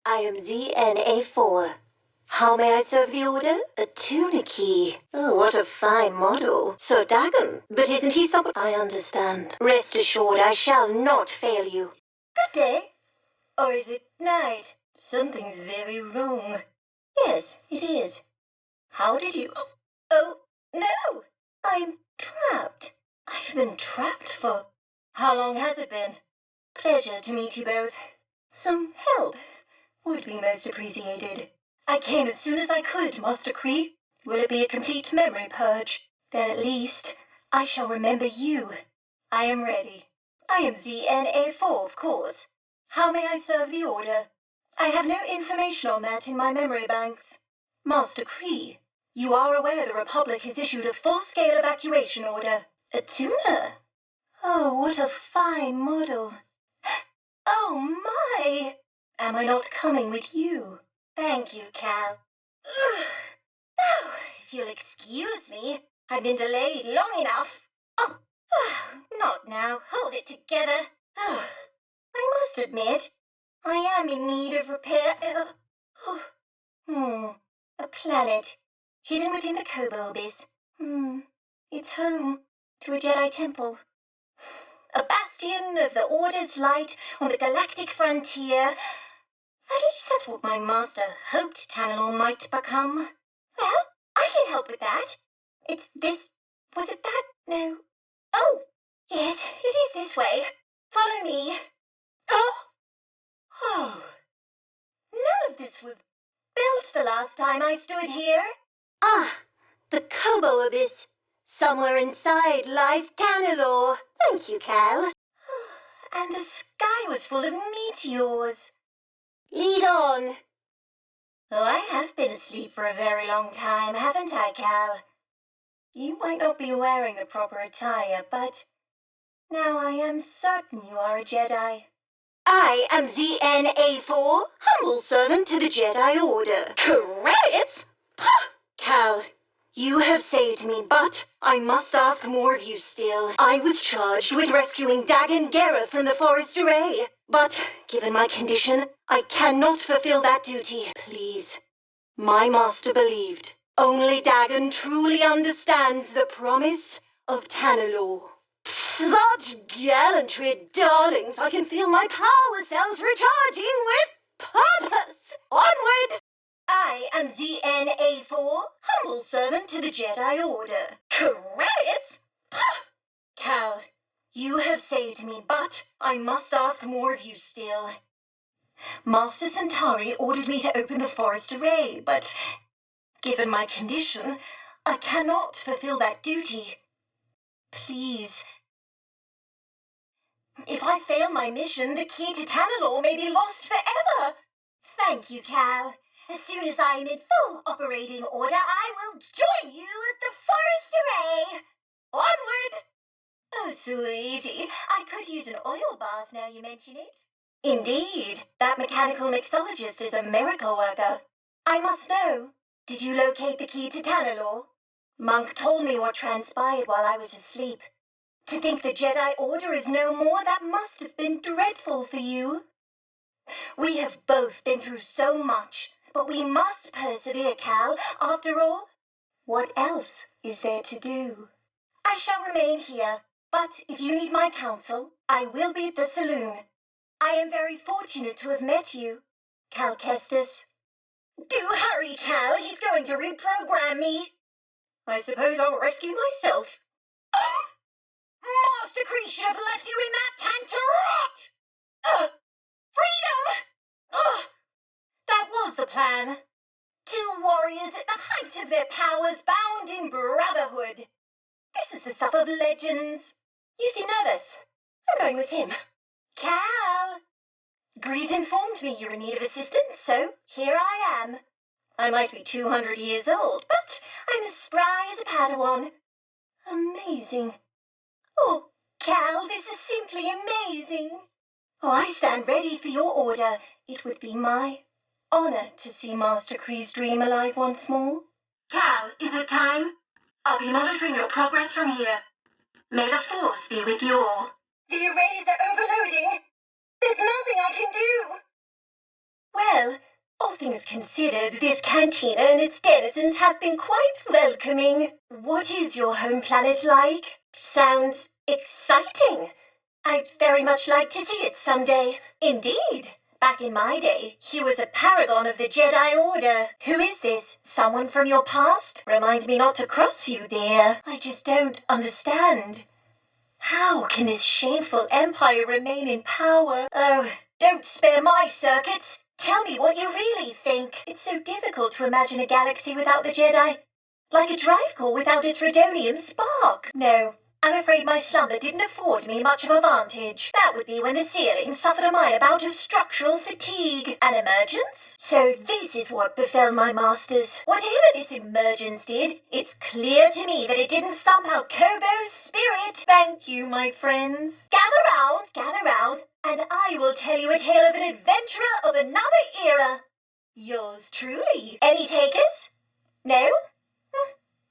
I am ZN-A4. How may I serve the order? A tuna key. Oh, what a fine model. Sir Dagon. But isn't he some... I understand. Rest assured, I shall not fail you. Good day. Or is it night? Something's very wrong. Yes, it is. How did you... Oh, no! I'm trapped. I've been trapped for... How long has it been? Pleasure to meet you both. Some help would be most appreciated. I came as soon as I could, Master Kree. Will it be a complete memory purge? Then at least I shall remember you. I am ready. I am ZN-A4, of course. How may I serve the order? I have no information on that in my memory banks. Master Kree, you are aware the Republic has issued a full-scale evacuation order. A tuna? Oh, what a fine model. Oh, my! Am I not coming with you? Thank you, Cal. Oh, if you'll excuse me, I've been delayed long enough. Oh, not now. Hold it together. I must admit, I am in need of repair. A planet hidden within the Kobolds. It's home to a Jedi temple. A bastion of the Order's light on the galactic frontier. At least that's what my master hoped Tanalor might become. Well, I can help with that. It's this... Was it that? No. Oh, yes, it is this way. Follow me. Oh. None of this was built the last time I stood here. Ah, the Kobo Abyss. Somewhere inside lies Tanalor. Thank you, Cal. And the sky was full of meteors. Lead on. Oh, I have been asleep for a very long time, haven't I, Cal? You might not be wearing the proper attire, but now I am certain you are a Jedi. I am ZN-A4, humble servant to the Jedi Order. Credits? Cal, you have saved me, but I must ask more of you still. I was charged with rescuing Dagon Gera from the Forest Array, but given my condition, I cannot fulfill that duty. Please. My master believed only Dagon truly understands the promise of Tanalor. Such gallantry, darlings. I can feel my power cells recharging with purpose. Onward! I am ZN-A4, humble servant to the Jedi Order. Credits? Cal, you have saved me, but I must ask more of you still. Master Centauri ordered me to open the Forest Array, but given my condition, I cannot fulfill that duty. Please. If I fail my mission, the key to Tanalor may be lost forever. Thank you, Cal. As soon as I am in full operating order, I will join you at the Forest Array. Onward! Oh, sweetie, I could use an oil bath now you mention it. Indeed, that mechanical mixologist is a miracle worker. I must know, did you locate the key to Tanalor? Monk told me what transpired while I was asleep. To think the Jedi Order is no more, that must have been dreadful for you. We have both been through so much, but we must persevere, Cal. After all, what else is there to do? I shall remain here, but if you need my counsel, I will be at the saloon. I am very fortunate to have met you, Cal Kestis. Do hurry, Cal. He's going to reprogram me. I suppose I'll rescue myself. Oh! Master Kree should have left you in that tank to rot! Freedom! That was the plan. Two warriors at the height of their powers, bound in brotherhood. This is the stuff of legends. You seem nervous. I'm going with him. Cal! Grease informed me you're in need of assistance, so here I am. I might be 200 years old, but I'm as spry as a Padawan. Amazing. Oh, Cal, this is simply amazing. Oh, I stand ready for your order. It would be my honor to see Master Kree's dream alive once more. Cal, is it time? I'll be monitoring your progress from here. May the Force be with you all. The arrays are overloading. There's nothing I can do. Well, all things considered, this cantina and its denizens have been quite welcoming. What is your home planet like? Sounds exciting. I'd very much like to see it someday. Indeed. Back in my day, he was a paragon of the Jedi Order. Who is this? Someone from your past? Remind me not to cross you, dear. I just don't understand. How can this shameful empire remain in power? Oh, don't spare my circuits. Tell me what you really think. It's so difficult to imagine a galaxy without the Jedi. Like a drive core without its rhodonium spark. No, I'm afraid my slumber didn't afford me much of a vantage. That would be when the ceiling suffered a minor bout of structural fatigue. An emergence? So this is what befell my masters. Whatever this emergence did, it's clear to me that it didn't stump out Kobo's spirit. Thank you, my friends. Gather round, and I will tell you a tale of an adventurer of another era. Yours truly. Any takers? No?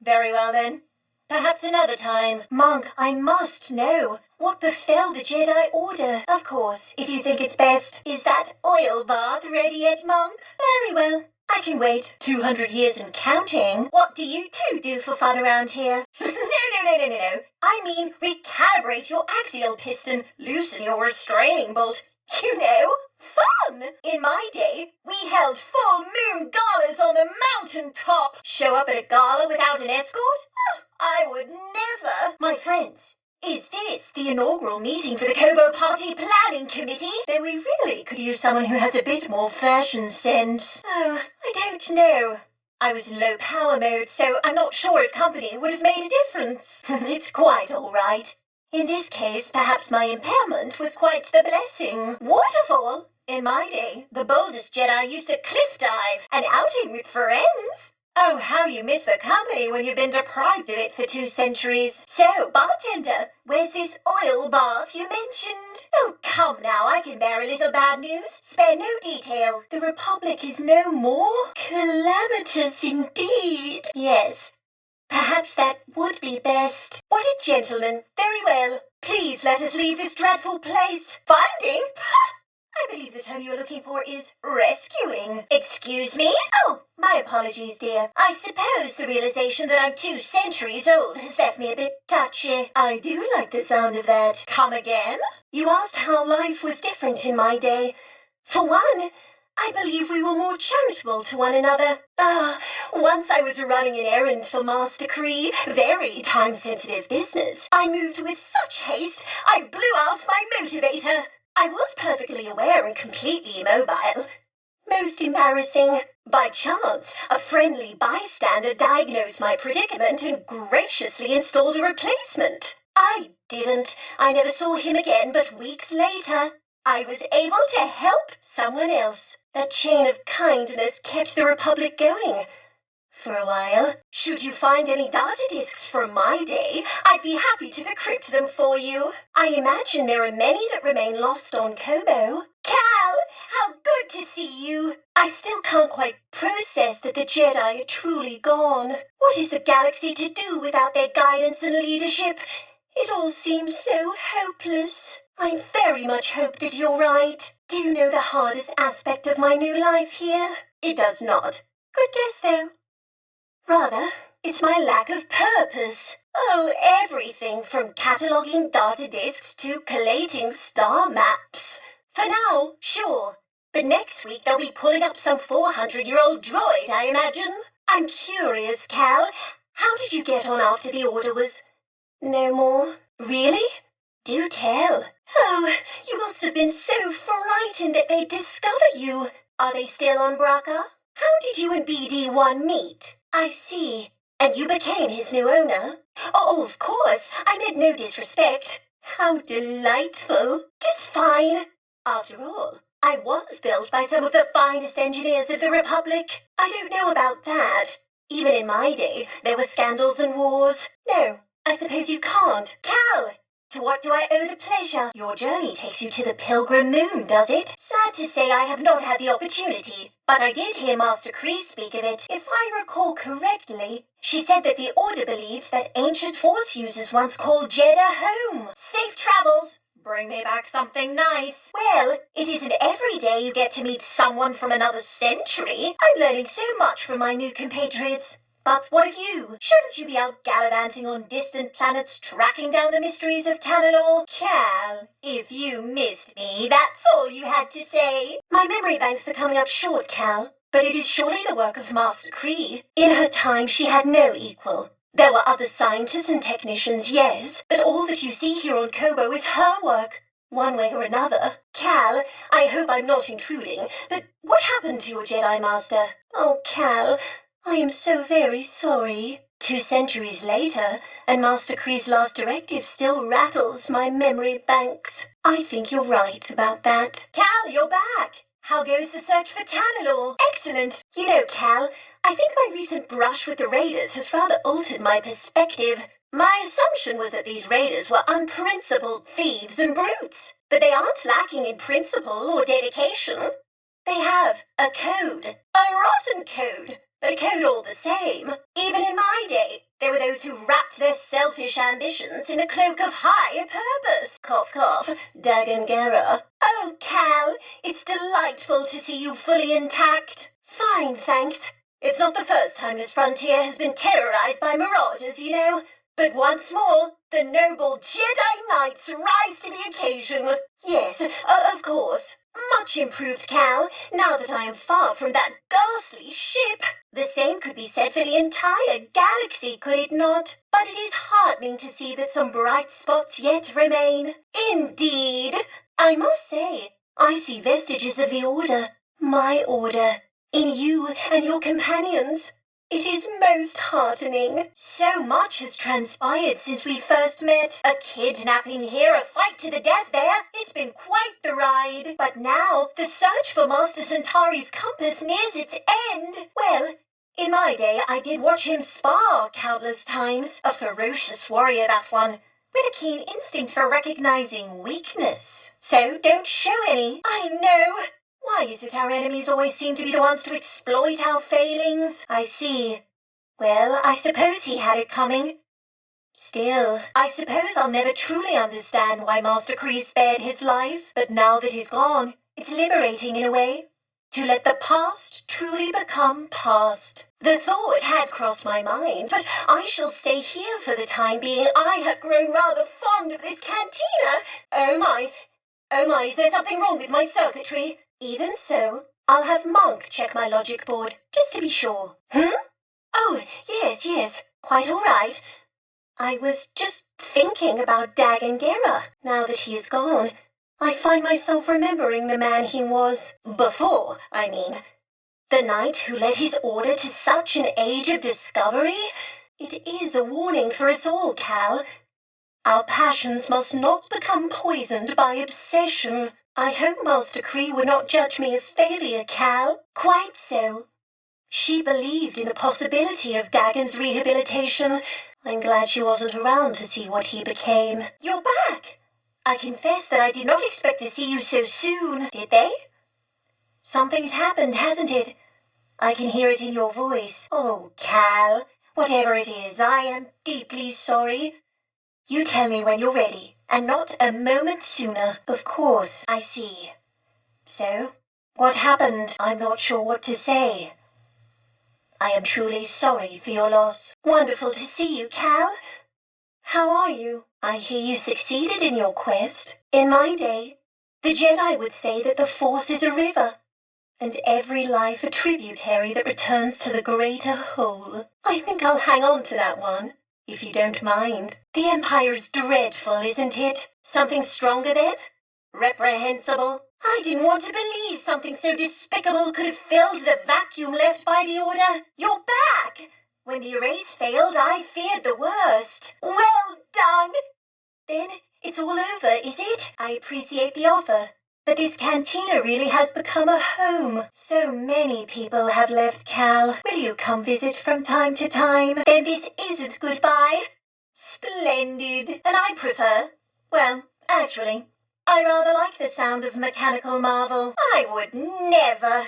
Very well then. Perhaps another time. Monk, I must know. What befell the Jedi Order? Of course, if you think it's best. Is that oil bath ready yet, Monk? Very well. I can wait 200 years and counting. What do you two do for fun around here? No. I mean, recalibrate your axial piston, loosen your restraining bolt. You know, fun! In my day, we held full moon galas on the mountain top. Show up at a gala without an escort? I would never. My friends, is this the inaugural meeting for the Kobo Party Planning Committee? Then we really could use someone who has a bit more fashion sense. Oh, I don't know. I was in low power mode, so I'm not sure if company would have made a difference. It's quite all right. In this case, perhaps my impairment was quite the blessing. Waterfall? In my day, the boldest Jedi used to cliff dive, an outing with friends. Oh, how you miss the company when you've been deprived of it for 2 centuries. So, bartender, where's this oil bath you mentioned? Oh, come now, I can bear a little bad news. Spare no detail. The Republic is no more. Calamitous indeed. Yes. Perhaps that would be best. What a gentleman. Very well. Please let us leave this dreadful place. Finding? I believe the term you're looking for is rescuing. Excuse me? Oh, my apologies, dear. I suppose the realization that I'm 2 centuries old has left me a bit touchy. I do like the sound of that. Come again? You asked how life was different in my day. For one, I believe we were more charitable to one another. Once I was running an errand for Master Kree, very time-sensitive business. I moved with such haste, I blew out my motivator. I was perfectly aware and completely immobile. Most embarrassing. By chance, a friendly bystander diagnosed my predicament and graciously installed a replacement. I didn't. I never saw him again, but weeks later, I was able to help someone else. That chain of kindness kept the Republic going. For a while. Should you find any data discs from my day, I'd be happy to decrypt them for you. I imagine there are many that remain lost on Kobo. Cal, how good to see you. I still can't quite process that the Jedi are truly gone. What is the galaxy to do without their guidance and leadership? It all seems so hopeless. I very much hope that you're right. Do you know the hardest aspect of my new life here? It does not. Good guess, though. Rather, it's my lack of purpose. Oh, everything from cataloguing data disks to collating star maps. For now, sure. But next week they'll be pulling up some 400-year-old droid, I imagine. I'm curious, Cal. How did you get on after the order was... no more? Really? Do tell. Oh, you must have been so frightened that they'd discover you. Are they still on Braca? How did you and BD-1 meet? I see. And you became his new owner? Oh, of course. I meant no disrespect. How delightful. Just fine. After all, I was built by some of the finest engineers of the Republic. I don't know about that. Even in my day, there were scandals and wars. No, I suppose you can't. Cal! To what do I owe the pleasure? Your journey takes you to the Pilgrim Moon, does it? Sad to say I have not had the opportunity, but I did hear Master Kree speak of it. If I recall correctly, she said that the Order believed that ancient Force users once called Jeddah home. Safe travels, Bring me back something nice. Well, it isn't every day you get to meet someone from another century. I'm learning so much from my new compatriots. But what of you? Shouldn't you be out gallivanting on distant planets, tracking down the mysteries of Tanalor? Cal, if you missed me, that's all you had to say. My memory banks are coming up short, Cal. But it is surely the work of Master Kree. In her time, she had no equal. There were other scientists and technicians, yes, but all that you see here on Kobo is her work, one way or another. Cal, I hope I'm not intruding, but what happened to your Jedi Master? Oh, Cal, I am so very sorry. 2 centuries later, and Master Kree's last directive still rattles my memory banks. I think you're right about that. Cal, you're back! How goes the search for Tanalor? Excellent! You know, Cal, I think my recent brush with the raiders has rather altered my perspective. My assumption was that these raiders were unprincipled thieves and brutes, but they aren't lacking in principle or dedication. They have a code, a rotten code, but a code all the same. Even in my day, there were those who wrapped their selfish ambitions in a cloak of higher purpose. Cough, cough, Dagangera. Oh, Cal, it's delightful to see you fully intact. Fine, thanks. It's not the first time this frontier has been terrorized by marauders, you know. But once more, the noble Jedi Knights rise to the occasion. Yes, of course. Much improved, Cal, now that I am far from that ghastly ship. The same could be said for the entire galaxy, could it not? But it is heartening to see that some bright spots yet remain. Indeed. I must say, I see vestiges of the Order, my Order, in you and your companions. It is most heartening. So much has transpired since we first met. A kidnapping here, a fight to the death there. It's been quite the ride. But now, the search for Master Centauri's compass nears its end. Well, in my day, I did watch him spar countless times. A ferocious warrior, that one, with a keen instinct for recognizing weakness. So don't show any. I know. Why is it our enemies always seem to be the ones to exploit our failings? I see. Well, I suppose he had it coming. Still, I suppose I'll never truly understand why Master Kree spared his life. But now that he's gone, it's liberating in a way. To let the past truly become past. The thought had crossed my mind, but I shall stay here for the time being. I have grown rather fond of this cantina. Oh my, is there something wrong with my circuitry? Even so, I'll have Monk check my logic board, just to be sure. Oh, yes, quite all right. I was just thinking about Dagangera. Now that he is gone, I find myself remembering the man he was. Before, I mean. The knight who led his order to such an age of discovery? It is a warning for us all, Cal. Our passions must not become poisoned by obsession. I hope Master Kree would not judge me a failure, Cal. Quite so. She believed in the possibility of Dagon's rehabilitation. I'm glad she wasn't around to see what he became. You're back! I confess that I did not expect to see you so soon. Did they? Something's happened, hasn't it? I can hear it in your voice. Oh, Cal, whatever it is, I am deeply sorry. You tell me when you're ready. And not a moment sooner. Of course, I see. So, what happened? I'm not sure what to say. I am truly sorry for your loss. Wonderful to see you, Cal. How are you? I hear you succeeded in your quest. In my day, the Jedi would say that the Force is a river, and every life a tributary that returns to the greater whole. I think I'll hang on to that one. If you don't mind. The Empire's dreadful, isn't it? Something stronger then? Reprehensible? I didn't want to believe something so despicable could have filled the vacuum left by the Order. You're back! When the erase failed, I feared the worst. Well done! Then it's all over, is it? I appreciate the offer. But this cantina really has become a home. So many people have left, Cal. Will you come visit from time to time? Then this isn't goodbye. Splendid. And I prefer, well, actually, I rather like the sound of mechanical marvel. I would never.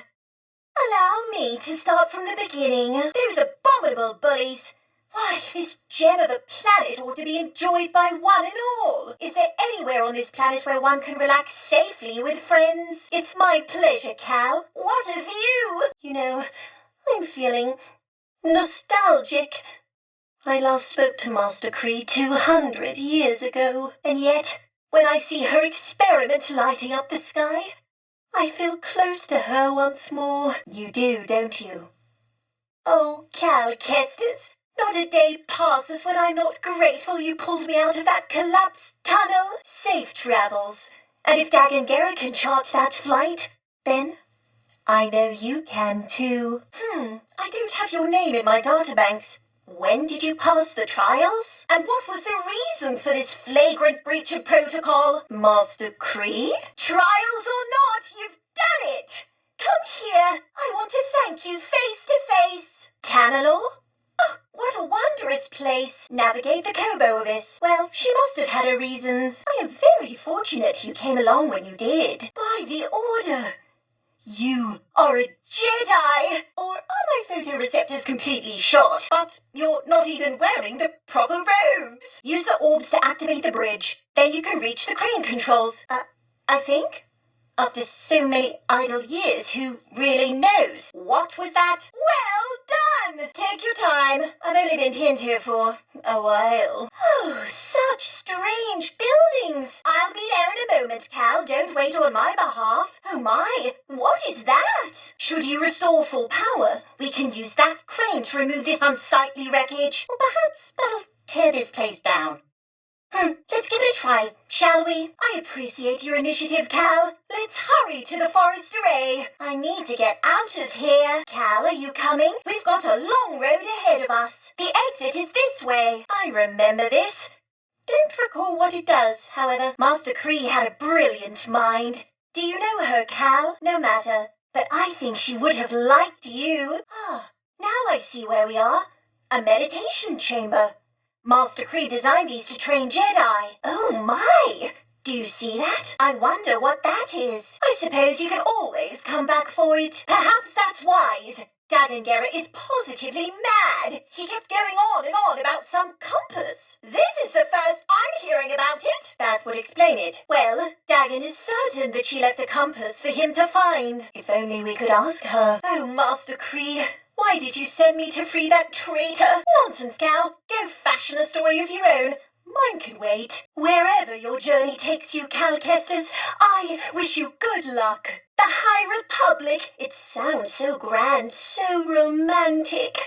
Allow me to start from the beginning. Those abominable bullies. Why, this gem of a planet ought to be enjoyed by one and all. Is there anywhere on this planet where one can relax safely with friends? It's my pleasure, Cal. What a view! You know, I'm feeling nostalgic. I last spoke to Master Cree 200 years ago, and yet, when I see her experiment lighting up the sky, I feel close to her once more. You do, don't you? Oh, Cal Kestis, not a day passes when I'm not grateful you pulled me out of that collapsed tunnel. Safe travels. And if Dagangera can chart that flight, then I know you can too. I don't have your name in my databanks. When did you pass the trials? And what was the reason for this flagrant breach of protocol? Master Cree? Trials or not, you've done it! Come here, I want to thank you face to face. Tanalor? Oh, what a wondrous place. Navigate the Kobo Abyss. Well, she must have had her reasons. I am very fortunate you came along when you did. By the Order. You are a Jedi! Or are my photoreceptors completely shot? But you're not even wearing the proper robes. Use the orbs to activate the bridge. Then you can reach the crane controls. I think? After so many idle years, who really knows? What was that? Well done! Take your time. I've only been pinned here for a while. Oh, such strange buildings. I'll be there in a moment, Cal. Don't wait on my behalf. Oh my, what is that? Should you restore full power, we can use that crane to remove this unsightly wreckage. Or perhaps that'll tear this place down. Let's give it a try, shall we? I appreciate your initiative, Cal. Let's hurry to the forest array. I need to get out of here. Cal, are you coming? We've got a long road ahead of us. The exit is this way. I remember this. Don't recall what it does, however. Master Cree had a brilliant mind. Do you know her, Cal? No matter. But I think she would have liked you. Now I see where we are. A meditation chamber. Master Cree designed these to train Jedi. Oh my! Do you see that? I wonder what that is. I suppose you can always come back for it. Perhaps that's wise. Dagangera is positively mad. He kept going on about some compass. This is the first I'm hearing about it. That would explain it. Well, Dagan is certain that she left a compass for him to find. If only we could ask her. Oh, Master Cree. Why did you send me to free that traitor? Nonsense, Cal. Go fashion a story of your own. Mine can wait. Wherever your journey takes you, Cal Kestis, I wish you good luck. The High Republic. It sounds so grand, so romantic.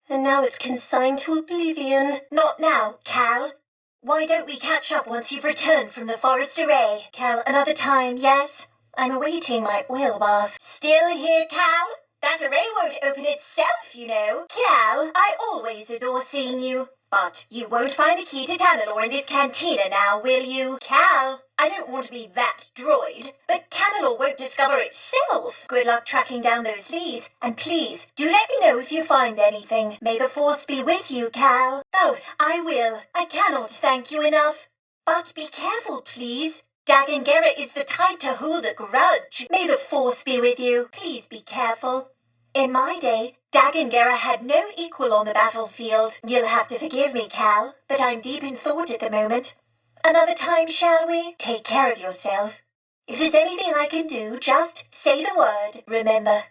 And now it's consigned to oblivion. Not now, Cal. Why don't we catch up once you've returned from the forest array? Cal, another time, yes? I'm awaiting my oil bath. Still here, Cal? That array won't open itself, you know. Cal, I always adore seeing you. But you won't find the key to Tanalor in this cantina now, will you? Cal, I don't want to be that droid, but Tanalor won't discover itself. Good luck tracking down those leads, and please, do let me know if you find anything. May the Force be with you, Cal. Oh, I will. I cannot thank you enough. But be careful, please. Dagangera is the type to hold a grudge. May the Force be with you. Please be careful. In my day, Dagangera had no equal on the battlefield. You'll have to forgive me, Cal, but I'm deep in thought at the moment. Another time, shall we? Take care of yourself. If there's anything I can do, just say the word. Remember,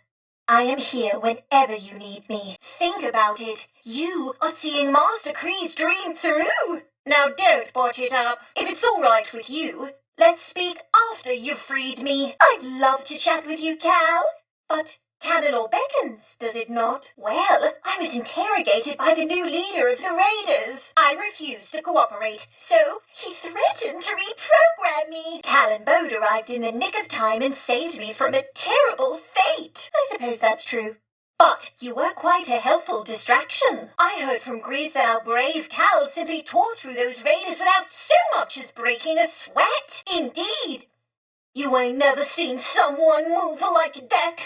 I am here whenever you need me. Think about it. You are seeing Master Kree's dream through. Now don't botch it up. If it's all right with you, let's speak after you've freed me. I'd love to chat with you, Cal. But Tanalor beckons, does it not? Well, I was interrogated by the new leader of the Raiders. I refused to cooperate, so he threatened to reprogram me. Cal and Bode arrived in the nick of time and saved me from a terrible fate. I suppose that's true. But you were quite a helpful distraction. I heard from Grease that our brave Cal simply tore through those Raiders without so much as breaking a sweat. Indeed. You ain't never seen someone move like that.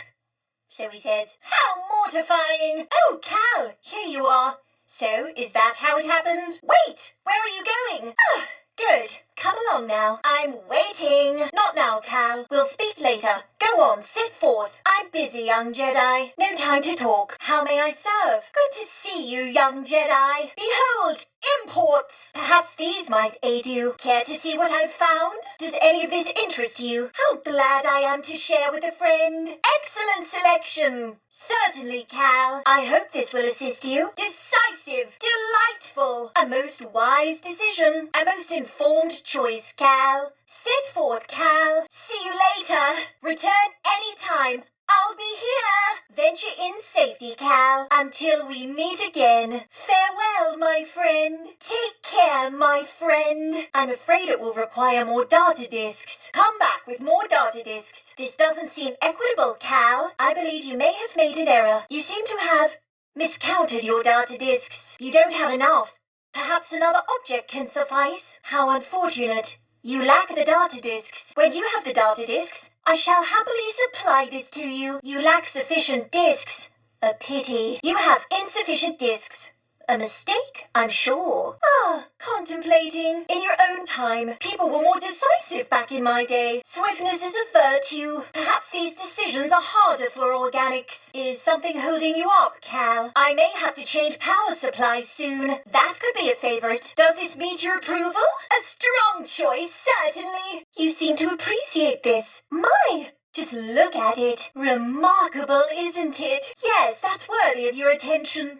So he says, how mortifying! Oh, Cal, here you are. So, is that how it happened? Wait, where are you going? Ah, good. come along now. I'm waiting. Not now, Cal. We'll speak later. Go on, sit forth. I'm busy, young Jedi. No time to talk. How may I serve? Good to see you, young Jedi. Behold, imports. Perhaps these might aid you. Care to see what I've found? Does any of this interest you? How glad I am to share with a friend. Excellent selection. Certainly, Cal. I hope this will assist you. Decisive. Delightful. A most wise decision. A most informed choice, Cal. Sit forth, Cal. See you later. Return any time. I'll be here. Venture in safety, Cal, until we meet again. Farewell, my friend. Take care, my friend. I'm afraid it will require more data disks. Come back with more data disks. This doesn't seem equitable, Cal. I believe you may have made an error. You seem to have miscounted your data disks. You don't have enough. Perhaps another object can suffice. How unfortunate. You lack the data disks. When you have the data disks, I shall happily supply this to you. You lack sufficient disks. A pity. You have insufficient disks. A mistake, I'm sure. Contemplating. In your own time, people were more decisive back in my day. Swiftness is a virtue. Perhaps these decisions are harder for organics. Is something holding you up, Cal? I may have to change power supplies soon. That could be a favorite. Does this meet your approval? A strong choice, certainly. You seem to appreciate this. My! Just look at it. Remarkable, isn't it? Yes, that's worthy of your attention.